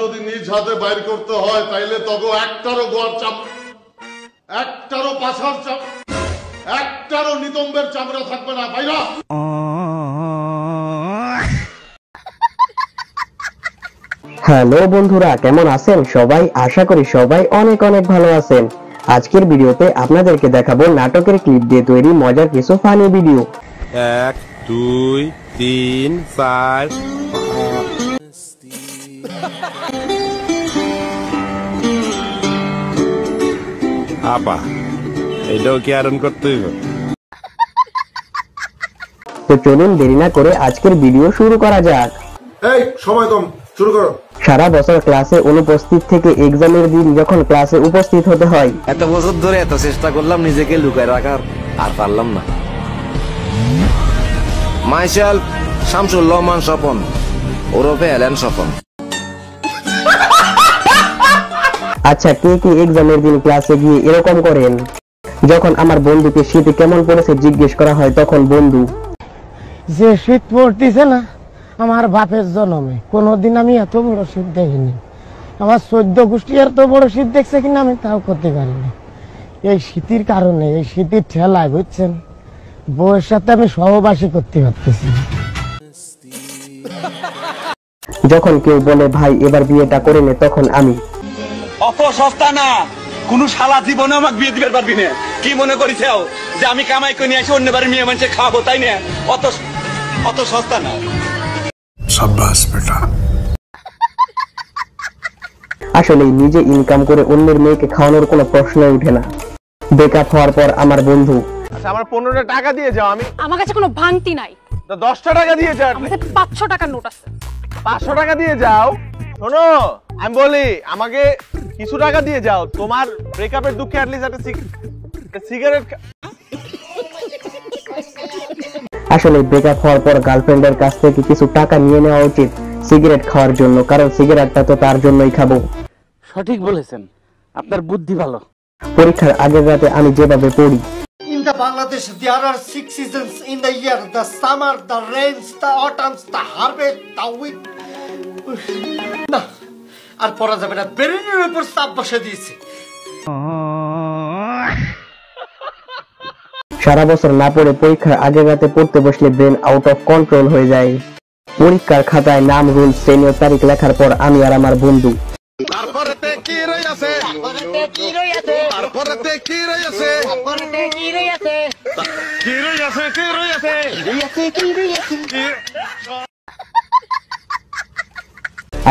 যদি নিজ হাতে বাইর করতে হয় তাইলে তগো একটারও গোয়ার একটারও পাছার একটারও নিতম্বের চামড়া থাকবে না বাইরা। হ্যালো বন্ধুরা, কেমন আছেন সবাই? আশা করি সবাই অনেক অনেক ভালো আছেন। আজকের ভিডিওতে আপনাদেরকে দেখাবো নাটকের ক্লিপ দিয়ে তৈরি মজার কিছু ফানি ভিডিও। 1 2 3 4 আপা এটাও কি আরন করতে হইব? তো চলুন দেরি না করে আজকের ভিডিও শুরু করা যাক। এই সময় কম, শুরু করো। সারা বছর ক্লাসে অনুপস্থিত থেকে এক্সামের দিন যখন ক্লাসে উপস্থিত হতে হয়, এত বছর ধরে এত চেষ্টা করলাম নিজেকে লুকায় রাখার, আর পারলাম না। মাইসেলফ শামসুল রহমান স্বপন ওরফে এলেন স্বপন। আচ্ছা, কে কে এক্সামের দিন ক্লাসে গিয়ে এরকম করেন? যখন আমার বন্ধুকে শীত কেমন পড়েছে জিজ্ঞেস করা হয়, তখন বন্ধু, যে শীত পড়তেছে না আমার বাপের জন্মে কোনোদিন আমি এত বড় শীত দেখিনি। আমার 14 গোষ্ঠী এত বড় শীত দেখছে কিনা আমি তাও করতে পারিনি। এই শীতের কারণে, এই শীতের ঠেলায় বুঝছেন, বউয়ের সাথে আমি সহবাসী করতে পারতেছি। যখন কেউ বলে ভাই এবার বিয়েটা করে নে, তখন আমি, অত সস্তা না, কোন শালা জীবনে আমাকে বিয়ে দিতে পারবি না। কি মনে করিস যে আমি কামাই করে নিয়ে আসি অন্য বাড়ির মেয়ে মানুষে খাওয়াবো, তাই না? অত সস্তা না। শাবাশ বেটা। আসলে নিজে ইনকাম করে অন্যের মেয়েকে খাওয়ানোর কোনো প্রশ্ন উঠে না। ব্রেকআপ হওয়ার পর আমার বন্ধু, আচ্ছা আমার 15টা টাকা দিয়ে যাও। আমার কাছে কোনো ভাঙতি নাই, তো 10টা টাকা দিয়ে যাও। আমার কাছে 500 টাকার নোট আছে। 500 টাকা দিয়ে যাও। শোনো আমি বলি, আমাকে কিছু টাকা দিয়ে যাও। তোমার ব্রেকআপের দুঃখে অ্যাট লিস্ট একটা সিগারেট। আসলে ব্রেকআপ হওয়ার পর গার্লফ্রেন্ডের কাছ থেকে কিছু টাকা নিয়ে নেওয়া উচিত সিগারেট খাওয়ার জন্য, কারণ সিগারেটটা তো তার জন্যই খাবো। সঠিক বলেছেন, আপনার বুদ্ধি ভালো। পরীক্ষার আগের রাতে আমি যেভাবে পড়ি, In the Bangladesh, there are 6 seasons in the year: the summer, the rains, the autumns, the harvest, the winter. না, আর পড়া যাবে না, ব্রেনের উপর চাপ বসে দিয়েছে। সারা বছর না পড়ে পরীক্ষার আগের রাতে পড়তে বসলে ব্রেন আউট অফ কন্ট্রোল হয়ে যায়। পরীক্ষার খাতায় নাম, রুল, শ্রেণী ও তারিখ লেখার পর আমি আর আমার বন্ধু,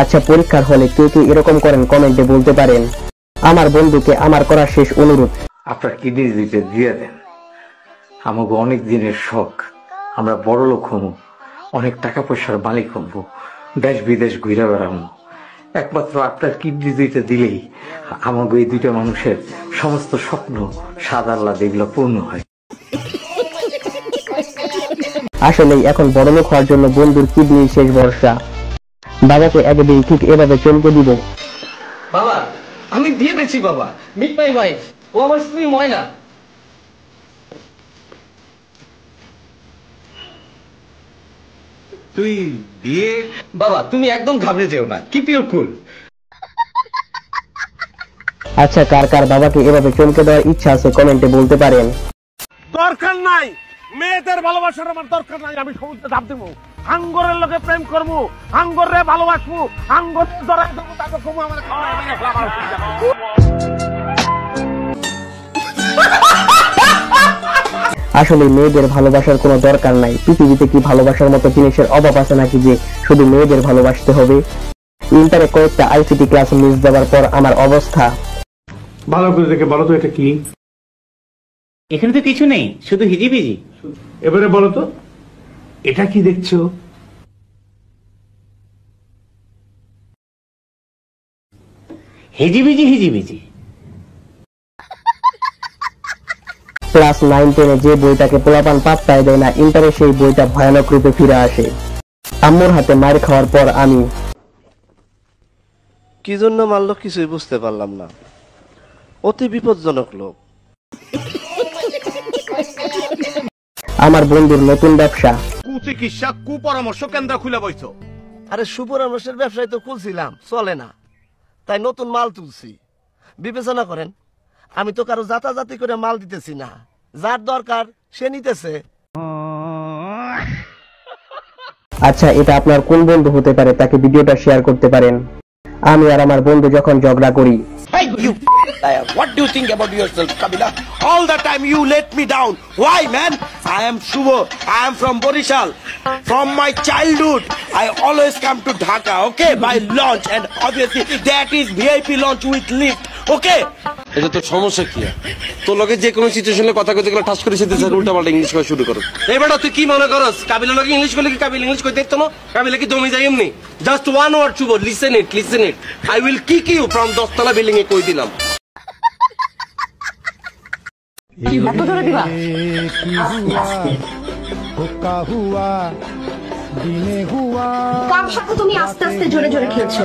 আচ্ছা পরীক্ষার হলে কে কে এরকম করেন কমেন্টে বলতে পারেন। আমার বন্ধুকে আমার করা শেষ অনুরোধ, আপনার কিডনি দিতে দিয়ে দেন। আমাকে অনেক দিনের শখ, আমরা বড় লোক হবো, অনেক টাকা পয়সার মালিক হবো, দেশ বিদেশ ঘুরে বেড়াবো। একমাত্র আপনার কিডনি দিতে দিলেই আমাকে এই দুইটা মানুষের সমস্ত স্বপ্ন সাদা আল্লাহ এগুলো পূর্ণ হয়। আসলে এখন বড়লোক হওয়ার জন্য বন্ধুর কিডনি শেষ ভরসা। বাবাকে একদিন ঠিক এভাবে চমকে দিব, বাবা আমি বিয়ে পেয়েছি বাবা, মিট মাই ওয়াইফ, ও আমার স্ত্রী ময়না। তুই বিয়ে? বাবা তুমি একদম ঘাবড়ে যেও না, কিপ ইউর কুল। আচ্ছা কার কার বাবাকে এভাবে চমকে দেওয়ার ইচ্ছা আছে কমেন্টে বলতে পারেন। দরকার নাই মেয়েদের ভালোবাসার, আমার দরকার নাই। আমি সমুদ্রে ঝাঁপ দেবো, হাঙ্গরের লোকে প্রেম করবো, হাঙ্গরে ভালোবাসবো, হাঙ্গরে ধরাই দেবো, তারপর কমু আমার খাওয়া। আসলে মেয়েদের ভালোবাসার কোনো দরকার নাই। পৃথিবীতে কি ভালোবাসার মতো জিনিসের অভাব আছে নাকি যে শুধু মেয়েদের ভালোবাসতে হবে? ইন্টারে কয়েকটা আইসিটি ক্লাস মিস দেওয়ার পর আমার অবস্থা। ভালো করে দেখে বলো তো এটা কি? এখানে তো কিছু নেই, শুধু হিজিবিজি। এবারে বলো তো এটা কি দেখছো? হিজিবিজি হিজিবিজি। ক্লাস 9-10 যে বইটাকে পোলাপান পাত্তাই দেয় না, ইন্টারে সেই বইটা ভয়ানক রূপে ফিরে আসে। আম্মুর হাতে মার খাওয়ার পর আমি, কি জন্য মারলো কিছুই বুঝতে পারলাম না, অতি বিপজ্জনক লোক। আমার বন্ধুর নতুন ব্যবসা, কুচিকিৎসা কুপরামর্শ কেন্দ্র খুলে বইছো। আরে সুপরামর্শের ব্যবসায় তো খুলছিলাম, চলে না। তাই নতুন মাল তুলছি। বিবেচনা করেন, আমি তো কারো জাতাজাতি করে মাল দিতেছি না, যার দরকার সে নিতেছে। আচ্ছা, এটা আপনার কোন বন্ধু হতে পারে? তাকে ভিডিওটা শেয়ার করতে পারেন। আমি আর আমার বন্ধু যখন ঝগড়া করি, Hey, you liar. What do you think about yourself, Kabila? All the time you let me down. Why, man? I am Shubho. I am from Borishal. From my childhood, I always come to Dhaka, okay, by launch. And obviously, that is VIP launch with lift, okay? এটা তোর সমস্যা কি? তোর লগে যে কোনো সিচুয়েশনে কথা কইতে গেলে ঠাস করে সেটা উল্টা পাল্টা ইংলিশ করা শুরু করো। এবারে তুই কি মনে করস কাবিলা লগে ইংলিশ কইলে কি কাবিলা ইংলিশ কইতে দিত না? কাবিলা কি দমে যায় এমনি? জাস্ট ওয়ান ওয়ার্ড চুবো, listen it. I will kick you from 10 তলা বিল্ডিং এ কই দিলাম। এত জোরে দিবা? কার সাথে তুমি আস্তে আস্তে জোরে জোরে খেলছো?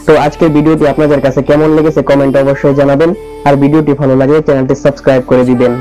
তো আজকের ভিডিওটি আপনাদের কাছে কেমন লেগেছে কমেন্টে অবশ্যই জানাবেন, আর ভিডিওটি ভালো লাগলে চ্যানেলটি সাবস্ক্রাইব করে দিবেন।